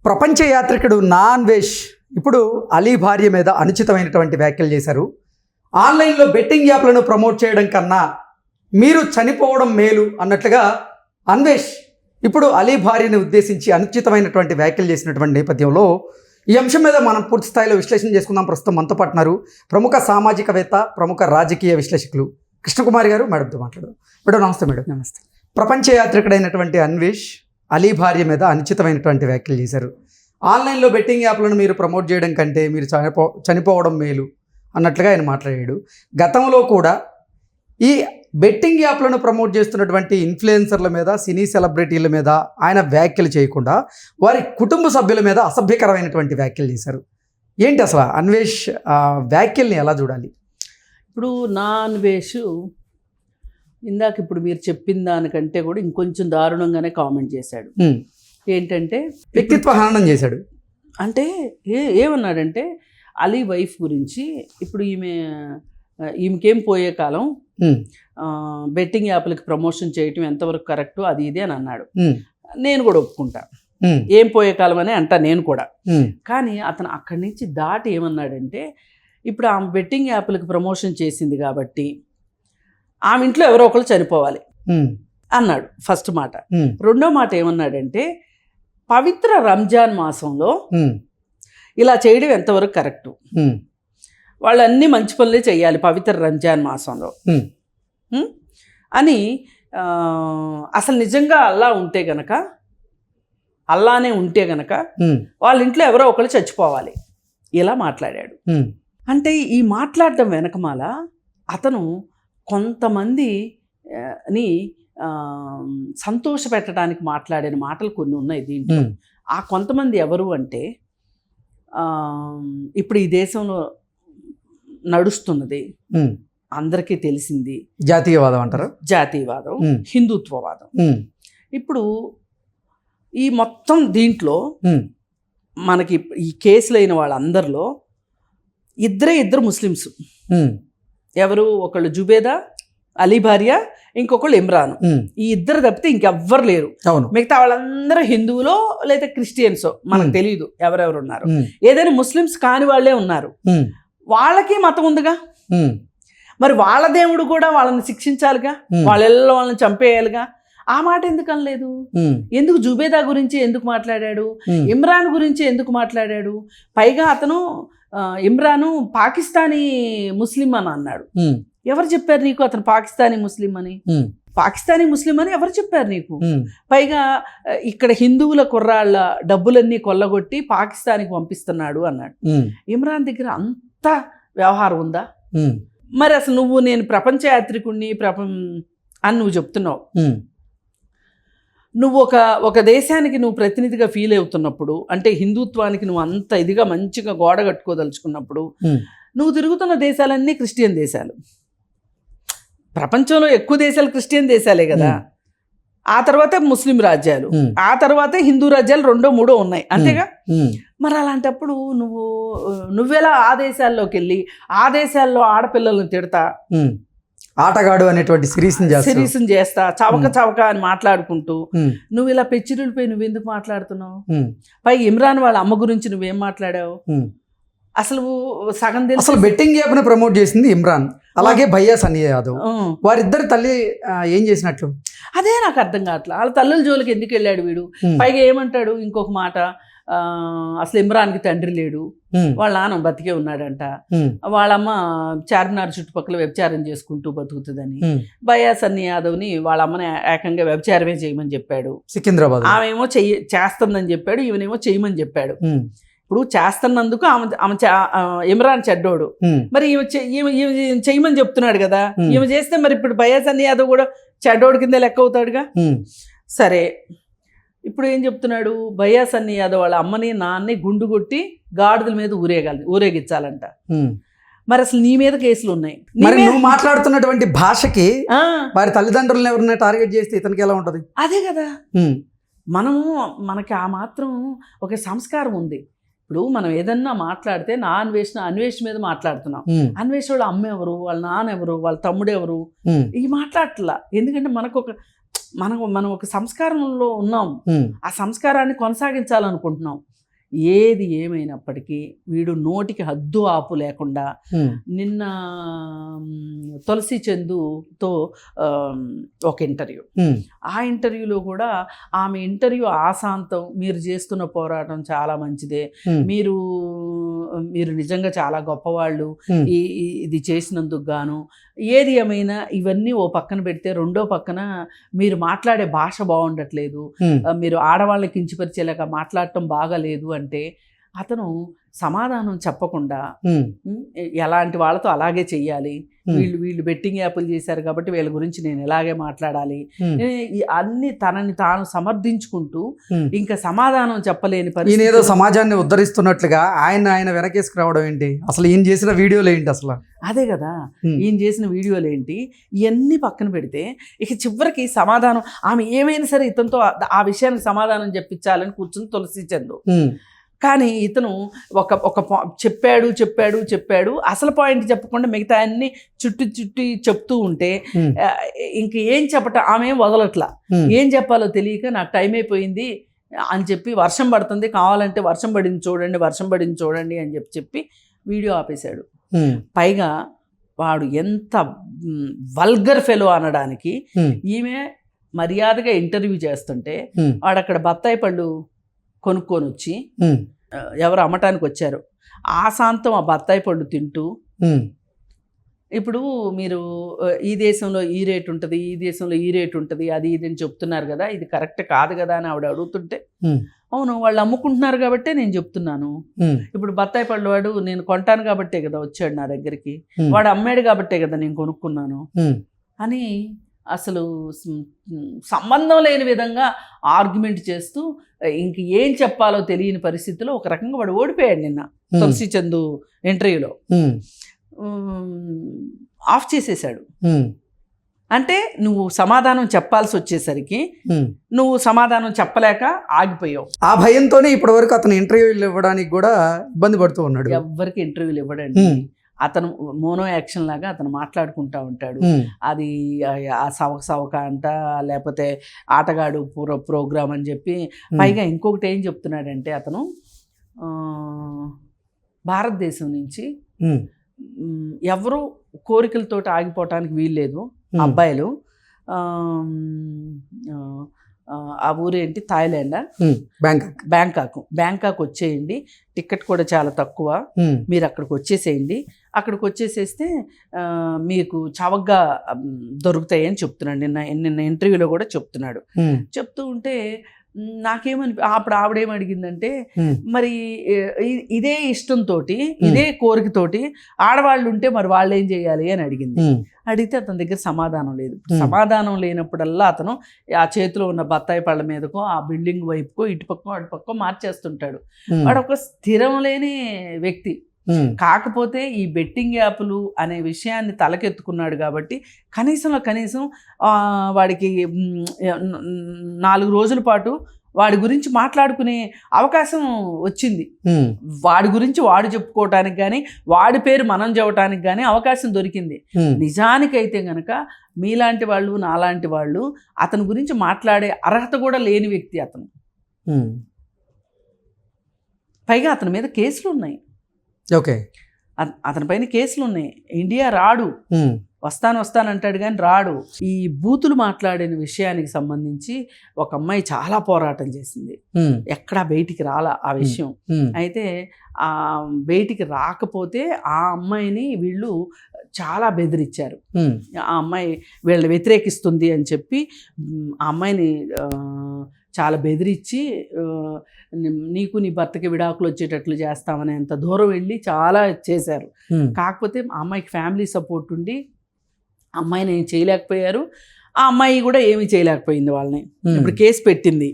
ప్రపంచ యాత్రికుడు అన్వేష్ ఇప్పుడు అలీ భార్య మీద అనుచితమైనటువంటి వ్యాఖ్యలు చేశారు. ఆన్లైన్లో బెట్టింగ్ యాప్లను ప్రమోట్ చేయడం కన్నా మీరు చనిపోవడం మేలు అన్నట్లుగా అన్వేష్ ఇప్పుడు అలీ భార్యని ఉద్దేశించి అనుచితమైనటువంటి వ్యాఖ్యలు చేసినటువంటి నేపథ్యంలో ఈ అంశం మీద మనం పూర్తి స్థాయిలో విశ్లేషణ చేసుకుందాం. ప్రస్తుతం మనతో పాటున్నారు ప్రముఖ సామాజికవేత్త, ప్రముఖ రాజకీయ విశ్లేషకులు కృష్ణకుమారి గారు. మేడంతో మాట్లాడదాం. మేడం నమస్తే. మేడం నమస్తే. ప్రపంచ యాత్రికుడైనటువంటి అన్వేష్ అలీ భార్య మీద అనుచితమైనటువంటి వ్యాఖ్యలు చేశారు. ఆన్లైన్లో బెట్టింగ్ యాప్లను మీరు ప్రమోట్ చేయడం కంటే మీరు చనిపోవడం మేలు అన్నట్లుగా ఆయన మాట్లాడాడు. గతంలో కూడా ఈ బెట్టింగ్ యాప్లను ప్రమోట్ చేస్తున్నటువంటి ఇన్ఫ్లుయెన్సర్ల మీద, సినీ సెలబ్రిటీల మీద ఆయన వ్యాఖ్యలు చేయకుండా వారి కుటుంబ సభ్యుల మీద అసభ్యకరమైనటువంటి వ్యాఖ్యలు చేశారు. ఏంటి అసలు అన్వేష్ వ్యాఖ్యల్ని ఎలా చూడాలి? ఇప్పుడు అన్వేష్ ఇందాక ఇప్పుడు మీరు చెప్పిన దానికంటే కూడా ఇంకొంచెం దారుణంగానే కామెంట్ చేశాడు. ఏంటంటే వ్యక్తిత్వ హననం చేశాడు. అంటే ఏమన్నాడంటే అలీ వైఫ్ గురించి, ఇప్పుడు ఈమెకేం పోయే కాలం, బెట్టింగ్ యాప్లకి ప్రమోషన్ చేయటం ఎంతవరకు కరెక్టు అది ఇది అని అన్నాడు. నేను కూడా ఒప్పుకుంటా, ఏం పోయే కాలం అని అంటా నేను కూడా. కానీ అతను అక్కడి నుంచి దాటి ఏమన్నాడంటే, ఇప్పుడు ఆమె బెట్టింగ్ యాప్లకి ప్రమోషన్ చేసింది కాబట్టి ఆమె ఇంట్లో ఎవరో ఒకరు చనిపోవాలి అన్నాడు ఫస్ట్ మాట. రెండో మాట ఏమన్నాడంటే, పవిత్ర రంజాన్ మాసంలో ఇలా చేయడం ఎంతవరకు కరెక్టు, వాళ్ళు అన్నీ మంచి పనులే చేయాలి పవిత్ర రంజాన్ మాసంలో అని. అసలు నిజంగా అల్లానే ఉంటే గనక వాళ్ళ ఇంట్లో ఎవరో ఒకరు చచ్చిపోవాలి ఇలా మాట్లాడాడు. అంటే ఈ మాట్లాడడం వెనకమాల అతను కొంతమందిని సంతోష పెట్టడానికి మాట్లాడిన మాటలు కొన్ని ఉన్నాయి దీంట్లో. ఆ కొంతమంది ఎవరు అంటే, ఇప్పుడు ఈ దేశంలో నడుస్తున్నది అందరికీ తెలిసింది జాతీయవాదం అంటారు. జాతీయవాదం, హిందుత్వవాదం. ఇప్పుడు ఈ మొత్తం దీంట్లో మనకి ఈ కేసులు అయిన వాళ్ళందరిలో ఇద్దరు ముస్లిమ్స్. ఎవరు? ఒకళ్ళు జుబేదా అలీ భార్య, ఇంకొకళ్ళు ఇమ్రాన్. ఈ ఇద్దరు తప్పితే ఇంకెవ్వరు లేరు. మిగతా వాళ్ళందరూ హిందువులో లేదా క్రిస్టియన్సో మనకు తెలియదు ఎవరెవరు ఉన్నారు. ఏదైనా ముస్లిమ్స్ కాని వాళ్ళే ఉన్నారు. వాళ్ళకి మతం ఉందిగా, మరి వాళ్ళ దేవుడు కూడా వాళ్ళని శిక్షించాలిగా, వాళ్ళని చంపేయాలిగా. ఆ మాట ఎందుకు అనలేదు? ఎందుకు జుబేదా గురించి ఎందుకు మాట్లాడాడు? ఇమ్రాన్ గురించి ఎందుకు మాట్లాడాడు? పైగా అతను ఇమ్రాను పాకిస్తానీ ముస్లిం అని అన్నాడు. ఎవరు చెప్పారు నీకు అతను పాకిస్తానీ ముస్లిం అని? పాకిస్తానీ ముస్లిం అని ఎవరు చెప్పారు నీకు? పైగా ఇక్కడ హిందువుల కుర్రాళ్ళ డబ్బులన్నీ కొల్లగొట్టి పాకిస్తాన్కి పంపిస్తున్నాడు అన్నాడు. ఇమ్రాన్ దగ్గర అంత వ్యవహారం ఉందా? మరి అసలు నేను ప్రపంచ యాత్రికుడిని అని నువ్వు చెప్తున్నావు. నువ్వు ఒక దేశానికి నువ్వు ప్రతినిధిగా ఫీల్ అవుతున్నప్పుడు, అంటే హిందుత్వానికి నువ్వు అంత ఇదిగా మంచిగా గోడ కట్టుకోదలుచుకున్నప్పుడు, నువ్వు తిరుగుతున్న దేశాలన్నీ క్రిస్టియన్ దేశాలు. ప్రపంచంలో ఎక్కువ దేశాలు క్రిస్టియన్ దేశాలే కదా. ఆ తర్వాత ముస్లిం రాజ్యాలు, ఆ తర్వాత హిందూ రాజ్యాలు 2, 3 ఉన్నాయి, అంతేగా. మరి అలాంటప్పుడు నువ్వెలా ఆ దేశాల్లోకి వెళ్ళి ఆ దేశాల్లో ఆడపిల్లలను తిడతా, ఆటగాడు అనేటువంటి సిరీస్ని చేస్తా, చవక అని మాట్లాడుకుంటూ నువ్వు ఇలా పెచ్చిరిపోయి నువ్వెందుకు మాట్లాడుతున్నావు? పైగా ఇమ్రాన్ వాళ్ళ అమ్మ గురించి నువ్వేం మాట్లాడావు? అసలు సగం తెలుసు. అసలు బెట్టింగ్ యాప్ ని ప్రమోట్ చేసింది ఇమ్రాన్, అలాగే భయ్యా సన్నీ యాదవ్. వారిద్దరు తల్లి ఏం చేసినట్లు అదే నాకు అర్థం కావట్లా. వాళ్ళ తల్లుల జోలికి ఎందుకు వెళ్ళాడు వీడు? పైగా ఏమంటాడు ఇంకొక మాట, అసలు ఇమ్రాన్కి తండ్రి లేడు, వాళ్ళ నాన్న బతికే ఉన్నాడంట, వాళ్ళమ్మ చార్మినార్ చుట్టుపక్కల వ్యభిచారం చేసుకుంటూ బతుకుతుందని. భయ్యా సన్నీ యాదవ్ని వాళ్ళ అమ్మని ఏకంగా వ్యభిచారమే చేయమని చెప్పాడు సికింద్రాబాద్. ఆమెమో చేస్తుందని చెప్పాడు, ఈమెనేమో చేయమని చెప్పాడు. ఇప్పుడు చేస్తున్నందుకు ఆమె ఇమ్రాన్ చెడ్డోడు, మరి ఈమె చెయ్యమని చెప్తున్నాడు కదా. ఈమె చేస్తే మరి ఇప్పుడు భయ్యా సన్నీ యాదవ్ కూడా చెడ్డోడు కింద లెక్క అవుతాడుగా. సరే, ఇప్పుడు ఏం చెప్తున్నాడు? భయ్యా సన్నీ యాదవ్ వాళ్ళ అమ్మని నాన్నని గుండు కొట్టి గాడిదల మీద ఊరేగించాలంట. మరి అసలు నీ మీద కేసులు ఉన్నాయి. మరి నువ్వు మాట్లాడుతున్నటువంటి భాషకి వారి తల్లిదండ్రులను ఎవరైనా టార్గెట్ చేస్తే ఇతనికి ఎలా ఉంటది? అదే కదా. మనకి ఆ మాత్రం ఒక సంస్కారం ఉంది. ఇప్పుడు మనం ఏదన్నా మాట్లాడితే అన్వేష్ మీద మాట్లాడుతున్నాం. అన్వేష్ వాళ్ళ అమ్మ ఎవరు, వాళ్ళ నాన్న ఎవరు, వాళ్ళ తమ్ముడు ఎవరు, ఈ మాట్లాడట్లా. ఎందుకంటే మనకు మనం ఒక సంస్కారంలో ఉన్నాం, ఆ సంస్కారాన్ని కొనసాగించాలనుకుంటున్నాం. ఏది ఏమైనప్పటికీ వీడు నోటికి హద్దు ఆపు లేకుండా నిన్న తులసి చందుతో ఒక ఇంటర్వ్యూ, ఆ ఇంటర్వ్యూలో కూడా ఆమె ఇంటర్వ్యూ ఆశాంతం మీరు చేస్తున్న పోరాటం చాలా మంచిదే, మీరు నిజంగా చాలా గొప్పవాళ్ళు ఇది చేసినందుకు గాను, ఏది ఏమైనా ఇవన్నీ ఓ పక్కన పెడితే రెండో పక్కన మీరు మాట్లాడే భాష బాగుండట్లేదు, మీరు వాళ్ళని కించపరిచేలాగా మాట్లాడటం బాగాలేదు అంటే అతను సమాధానం చెప్పకుండా ఎలాంటి వాళ్ళతో అలాగే చెయ్యాలి, వీళ్ళు బెట్టింగ్ యాప్లు చేశారు కాబట్టి వీళ్ళ గురించి నేను ఎలాగే మాట్లాడాలి, అన్ని తనని తాను సమర్థించుకుంటూ ఇంకా సమాధానం చెప్పలేని పరిస్థితి. ఏదో సమాజాన్ని ఉద్ధరిస్తున్నట్లుగా ఆయన వెనకేసుకురావడం ఏంటి? అసలు ఈయన చేసిన వీడియోలు ఏంటి అసలు? అదే కదా, ఈయన చేసిన వీడియోలు ఏంటి ఇవన్నీ పక్కన పెడితే ఇక చివరికి సమాధానం ఆమె ఏమైనా సరే ఇతనితో ఆ విషయానికి సమాధానం చెప్పించాలని కూర్చుని తులసి చందు. కానీ ఇతను ఒక చెప్పాడు అసలు పాయింట్ చెప్పకుండా మిగతా అన్ని చుట్టి చెప్తూ ఉంటే ఇంక ఏం చెప్పటం, ఆమె ఏం వదలట్లా, ఏం చెప్పాలో తెలియక నాకు టైం అయిపోయింది అని చెప్పి వర్షం పడుతుంది కావాలంటే వర్షం పడింది చూడండి అని చెప్పి వీడియో ఆపేశాడు. పైగా వాడు ఎంత వల్గర్ ఫెలో అనడానికి ఈమె మర్యాదగా ఇంటర్వ్యూ చేస్తుంటే వాడు అక్కడ బత్తాయి పళ్ళు కొనుక్కొని వచ్చి ఎవరు అమ్మటానికి వచ్చారు ఆశాంతం ఆ బత్తాయి పళ్ళు తింటూ, ఇప్పుడు మీరు ఈ దేశంలో ఈ రేటు ఉంటుంది, ఈ దేశంలో ఈ రేటు ఉంటుంది, అది ఇది అని చెప్తున్నారు కదా, ఇది కరెక్ట్ కాదు కదా అని ఆవిడ అడుగుతుంటే, అవును వాళ్ళు అమ్ముకుంటున్నారు కాబట్టే నేను చెప్తున్నాను, ఇప్పుడు బత్తాయి పళ్ళు వాడు నేను కొంటాను కాబట్టే కదా వచ్చాడు నా దగ్గరికి, వాడు అమ్మాడు కాబట్టే కదా నేను కొనుక్కున్నాను అని అసలు సంబంధం లేని విధంగా ఆర్గ్యుమెంట్ చేస్తూ ఇంక ఏం చెప్పాలో తెలియని పరిస్థితిలో ఒక రకంగా వాడు ఓడిపోయాడు నిన్న తులసి చందు ఇంటర్వ్యూలో. ఆఫ్ చేసేసాడు. అంటే నువ్వు సమాధానం చెప్పాల్సి వచ్చేసరికి నువ్వు సమాధానం చెప్పలేక ఆగిపోయావు. ఆ భయంతోనే ఇప్పటి వరకు అతను ఇంటర్వ్యూలు ఇవ్వడానికి కూడా ఇబ్బంది పడుతూ ఉన్నాడు. ఎవరికి ఇంటర్వ్యూలు ఇవ్వడండి, అతను మోనో యాక్షన్ లాగా అతను మాట్లాడుకుంటా ఉంటాడు. అది ఆ సవక అంట, లేకపోతే ఆటగాడు ప్రోగ్రామ్ అని చెప్పి. పైగా ఇంకొకటి ఏం చెప్తున్నాడంటే అతను భారతదేశం నుంచి ఎవరు కోరికలతో ఆగిపోవటానికి వీల్లేదు, అబ్బాయిలు ఆ ఊరేంటి థాయిలాండా, బ్యాంకాక్ వచ్చేయండి, టికెట్ కూడా చాలా తక్కువ, మీరు అక్కడికి వచ్చేసేయండి, అక్కడికి వచ్చేసేస్తే మీకు చవకగా దొరుకుతాయని చెప్తున్నాడు. నిన్న ఇంటర్వ్యూలో కూడా చెప్తున్నాడు. చెప్తూ ఉంటే నాకేమని అప్పుడు ఆవిడేం అడిగిందంటే, మరి ఇదే ఇష్టంతో ఇదే కోరికతోటి ఆడవాళ్ళు ఉంటే మరి వాళ్ళు ఏం చేయాలి అని అడిగింది. అడిగితే అతని దగ్గర సమాధానం లేదు. సమాధానం లేనప్పుడల్లా అతను ఆ చేతిలో ఉన్న బత్తాయి పళ్ళ మీదకో ఆ బిల్డింగ్ వైపుకో ఇటుపక్కో అటుపక్కో మార్చేస్తుంటాడు. వాడు ఒక స్థిరం లేని వ్యక్తి. కాకపోతే ఈ బెట్టింగ్ యాప్లు అనే విషయాన్ని తలకెత్తుకున్నాడు కాబట్టి కనీసం వాడికి 4 రోజుల పాటు వాడి గురించి మాట్లాడుకునే అవకాశం వచ్చింది. వాడి గురించి వాడు చెప్పుకోవటానికి కానీ వాడి పేరు మనం చెప్పటానికి కానీ అవకాశం దొరికింది. నిజానికైతే గనక మీలాంటి వాళ్ళు నాలాంటి వాళ్ళు అతని గురించి మాట్లాడే అర్హత కూడా లేని వ్యక్తి అతను. పైగా అతని మీద కేసులు ఉన్నాయి. ఓకే, అతని పైన కేసులు ఉన్నాయి. ఇండియా రాడు, వస్తానంటాడు కానీ రాడు. ఈ బూతులు మాట్లాడిన విషయానికి సంబంధించి ఒక అమ్మాయి చాలా పోరాటం చేసింది, ఎక్కడా బయటికి రాలా ఆ విషయం. అయితే ఆ బయటికి రాకపోతే ఆ అమ్మాయిని వీళ్ళు చాలా బెదిరించారు. ఆ అమ్మాయి వీళ్ళని వ్యతిరేకిస్తుంది అని చెప్పి ఆ అమ్మాయిని చాలా బెదిరించి నీకు నీ భర్తకి విడాకులు వచ్చేటట్లు చేస్తామని అంత దూరం వెళ్ళి చాలా చేశారు. కాకపోతే ఆ అమ్మాయికి ఫ్యామిలీ సపోర్ట్ ఉండి అమ్మాయిని ఏం చేయలేకపోయారు. ఆ అమ్మాయి కూడా ఏమీ చేయలేకపోయింది వాళ్ళని. ఇప్పుడు కేసు పెట్టింది.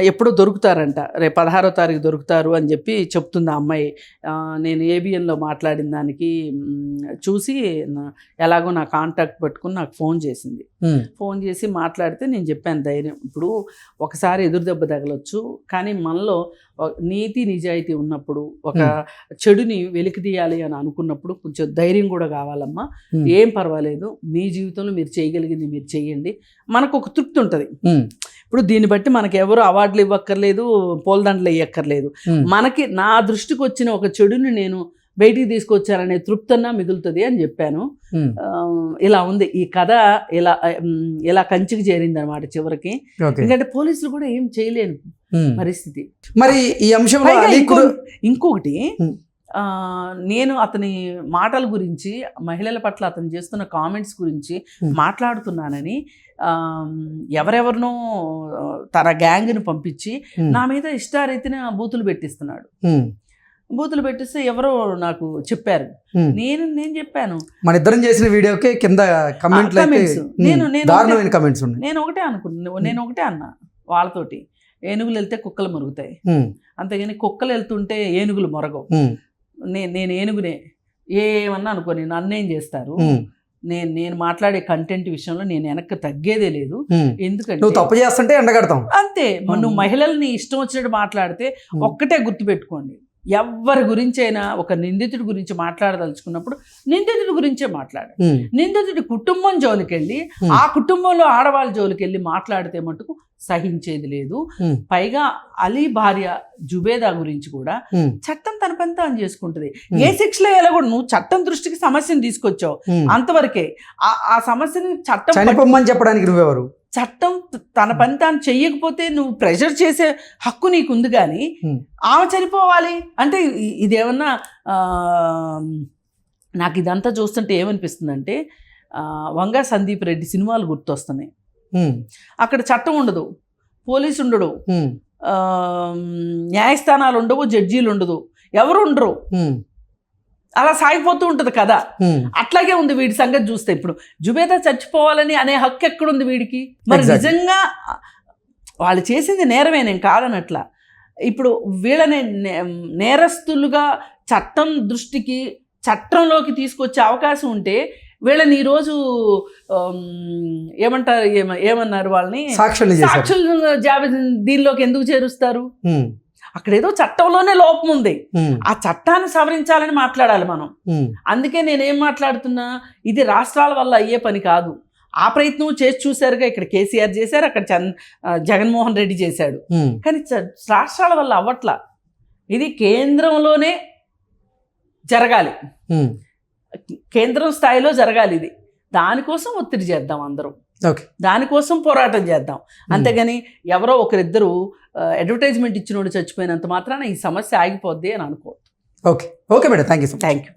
ఎప్పుడో దొరుకుతారంట, రేపు 16వ తారీఖు దొరుకుతారు అని చెప్పి చెప్తుంది ఆ అమ్మాయి. నేను ఏబిఎన్లో మాట్లాడిన దానికి చూసి ఎలాగో నా కాంటాక్ట్ పెట్టుకుని నాకు ఫోన్ చేసింది. ఫోన్ చేసి మాట్లాడితే నేను చెప్పాను ధైర్యం. ఇప్పుడు ఒకసారి ఎదురు దెబ్బ తగలొచ్చు, కానీ మనలో నీతి నిజాయితీ ఉన్నప్పుడు, ఒక చెడుని వెలికి తీయాలి అని అనుకున్నప్పుడు కొంచెం ధైర్యం కూడా కావాలమ్మా. ఏం పర్వాలేదు, మీ జీవితంలో మీరు చేయగలిగింది మీరు చెయ్యండి, మనకు ఒక తృప్తి ఉంటుంది. ఇప్పుడు దీన్ని బట్టి మనకి ఎవరు అవార్డులు ఇవ్వక్కర్లేదు, పూలదండలు వేయక్కర్లేదు. మనకి నా దృష్టికి వచ్చిన ఒక చెడుని నేను బయటికి తీసుకొచ్చారనే తృప్తన్నా మిగులుతుంది అని చెప్పాను. ఇలా ఉంది ఈ కథ. ఇలా కంచికి చేరింది అనమాట చివరికి. ఎందుకంటే పోలీసులు కూడా ఏం చేయలేని పరిస్థితి. మరి ఈ అంశంలో ఇంకొకటి, నేను అతని మాటల గురించి, మహిళల పట్ల అతను చేస్తున్న కామెంట్స్ గురించి మాట్లాడుతున్నానని ఎవరెవరినో తన గ్యాంగ్ని పంపించి నా మీద ఇష్టారీతిన బూతులు పెట్టిస్తున్నాడు. బూతులు పెట్టిస్తే ఎవరో నాకు చెప్పారు. నేను చెప్పాను, మన ఇద్దరం చేసిన వీడియోకి కింద కమెంట్స్ నేను ఒకటే అనుకున్నాను. నేను ఒకటే అన్నా వాళ్ళతోటి, ఏనుగులు వెళ్తే కుక్కలు మరుగుతాయి, అంతేగాని కుక్కలు వెళ్తుంటే ఏనుగులు మొరగవు. నేను ఏనుగునే, ఏమన్నా అనుకోని నన్నేం చేస్తారు. నేను మాట్లాడే కంటెంట్ విషయంలో నేను వెనక్కి తగ్గేదే లేదు. ఎందుకంటే నువ్వు తప్పు చేస్తుంటే ఎండగడతాం అంతే. నువ్వు మహిళల్ని ఇష్టం వచ్చినట్టు మాట్లాడితే ఒక్కటే గుర్తుపెట్టుకోండి, ఎవరి గురించి అయినా ఒక నిందితుడి గురించి మాట్లాడదలుచుకున్నప్పుడు నిందితుడి గురించే మాట్లాడాలి. నిందితుడి కుటుంబం జోలికెళ్ళి, ఆ కుటుంబంలో ఆడవాళ్ళ జోలికెళ్ళి మాట్లాడితే మటుకు సహించేది లేదు. పైగా అలీ భార్య జుబేదా గురించి కూడా చట్టం తన పని తాను చేసుకుంటుంది. ఏ శిక్షలో ఎలా కూడా నువ్వు చట్టం దృష్టికి సమస్యను తీసుకొచ్చావు, అంతవరకే. ఆ సమస్యని చట్టం చెప్పడానికి నువ్వెవరు? చట్టం తన పని తాను చెయ్యకపోతే నువ్వు ప్రెషర్ చేసే హక్కు నీకుంది, కానీ ఆమె చనిపోవాలి అంటే ఇదేమన్నా. నాకు ఇదంతా చూస్తుంటే ఏమనిపిస్తుందంటే, వంగా సందీప్ రెడ్డి సినిమాలు గుర్తొస్తున్నాయి. అక్కడ చట్టం ఉండదు, పోలీసు ఉండడు, న్యాయస్థానాలు ఉండవు, జడ్జీలు ఉండదు, ఎవరు ఉండరు, అలా సాగిపోతూ ఉంటుంది కదా. అట్లాగే ఉంది వీడి సంగతి చూస్తే. ఇప్పుడు జుబేదా చచ్చిపోవాలని అనే హక్కు ఎక్కడుంది వీడికి? మరి నిజంగా వాళ్ళు చేసింది నేరమే, నేను కాదనట్లా. ఇప్పుడు వీళ్ళని నేరస్తులుగా చట్టం దృష్టికి, చట్టంలోకి తీసుకొచ్చే అవకాశం ఉంటే వీళ్ళని ఈరోజు ఏమన్నారు వాళ్ళని సాక్షులు జాబితా దీనిలోకి ఎందుకు చేరుస్తారు? అక్కడ ఏదో చట్టంలోనే లోపం ఉంది, ఆ చట్టాన్ని సవరించాలని మాట్లాడాలి మనం. అందుకే నేనేం మాట్లాడుతున్నా, ఇది రాష్ట్రాల వల్ల అయ్యే పని కాదు. ఆ ప్రయత్నం చేసి చూశారుగా, ఇక్కడ కేసీఆర్ చేశారు, అక్కడ జగన్మోహన్ రెడ్డి చేశాడు, కానీ రాష్ట్రాల వల్ల అవ్వట్లా. ఇది కేంద్రంలోనే జరగాలి, కేంద్రం స్థాయిలో జరగాలి. ఇది దానికోసం ఒత్తిడి చేద్దాం అందరం, దానికోసం పోరాటం చేద్దాం. అంతేగాని ఎవరో ఒకరిద్దరు అడ్వర్టైజ్మెంట్ ఇచ్చినోడు చచ్చిపోయినంత మాత్రాన ఈ సమస్య ఆగిపోద్ది అని అనుకోవద్దు. Okay madam, thank you.